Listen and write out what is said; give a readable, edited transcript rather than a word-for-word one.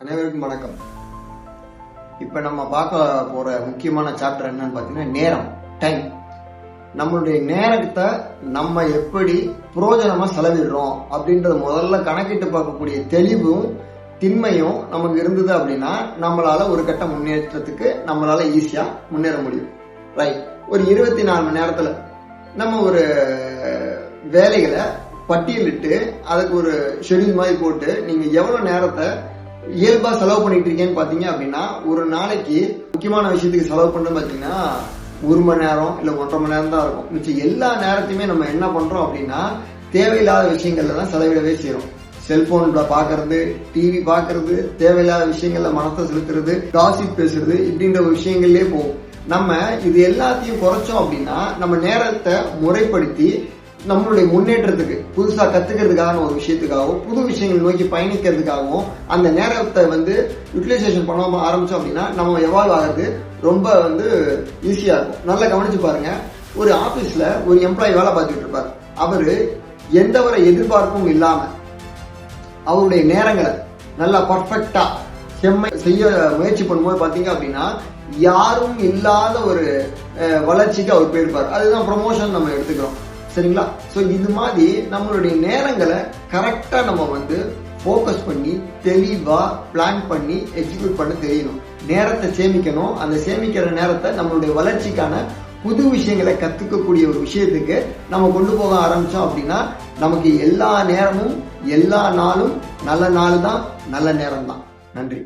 அனைவருக்கும் வணக்கம். இப்ப நம்ம பார்க்க போற முக்கியமான சாப்டர் என்னன்னு பாத்தீங்கன்னா நேரம், டைம். நம்மளுடைய நேரத்தை நம்ம எப்படி புரோஜனமா செலவிடுறோம் அப்படின்றத முதல்ல கணக்கிட்டு பார்க்கக்கூடிய தெளிவும் திண்மையும் நமக்கு இருந்தது அப்படின்னா நம்மளால ஒரு கட்ட முன்னேற்றத்துக்கு நம்மளால ஈஸியா முன்னேற முடியும். ரைட். ஒரு 24 மணி நேரத்துல நம்ம ஒரு வேலைகளை பட்டியலிட்டு அதுக்கு ஒரு ஷெட்யூல் மாதிரி போட்டு நீங்க எவ்வளவு நேரத்தை இயல்பா செலவு பண்ணிட்டு இருக்கேன்னு பாத்தீங்க அப்படின்னா, ஒரு நாளைக்கு முக்கியமான விஷயத்துக்கு செலவு பண்ணு பாத்தீங்கன்னா 1 மணி நேரம் இல்ல 1.5 மணி நேரம் தான் இருக்கும். மிச்சம் எல்லா நேரத்தையுமே நம்ம என்ன பண்றோம் அப்படின்னா தேவையில்லாத விஷயங்கள்ல தான் செலவிடவே செய்யறோம். செல்போன்ல பாக்குறது, டிவி பாக்குறது, தேவையில்லாத விஷயங்கள்ல மனத்தை செலுத்துறது, காசிப் பேசுறது இப்படின்ற ஒரு விஷயங்கள்லயே போகும். நம்ம இது எல்லாத்தையும் குறைச்சோம் அப்படின்னா நம்ம நேரத்தை முறைப்படுத்தி நம்மளுடைய முன்னேற்றத்துக்கு புதுசா கத்துக்கிறதுக்கான ஒரு விஷயத்துக்காகவும் புது விஷயங்கள் நோக்கி பயணிக்கிறதுக்காகவும் அந்த நேரத்தை யூட்டிலைசேஷன் பண்ண ஆரம்பிச்சோம் அப்படின்னா நம்ம எவால்வ் ஆகிறது ரொம்ப ஈஸியா இருக்கும். நல்லா கவனிச்சு பாருங்க. ஒரு ஆபீஸ்ல ஒரு எம்ப்ளாயி வேலை பார்த்துட்டு இருப்பாரு. அவரு எந்த ஒரு எதிர்பார்ப்பும் இல்லாம அவருடைய நேரங்களை நல்லா பர்ஃபெக்டா செய்ய முயற்சி பண்ணும்போது பாத்தீங்க அப்படின்னா யாரும் இல்லாத ஒரு வளர்ச்சிக்கு அவர் போயிருப்பார். அதுதான் ப்ரொமோஷன் நம்ம எடுத்துக்கிறோம். சரிங்களா? சோ இது மாதிரி நம்மளுடைய நேரங்களை கரெக்டா நம்ம போக்கஸ் பண்ணி தெளிவா பிளான் பண்ணி எக்ஸிக்யூட் பண்ண தெரியணும். நேரத்தை சேமிக்கணும். அந்த சேமிக்கிற நேரத்தை நம்மளுடைய வளர்ச்சிக்கான புது விஷயங்களை கத்துக்கக்கூடிய ஒரு விஷயத்துக்கு நம்ம கொண்டு போக ஆரம்பிச்சோம் அப்படின்னா நமக்கு எல்லா நேரமும் எல்லா நாளும் நல்ல நாள் தான், நல்ல நேரம் தான். நன்றி.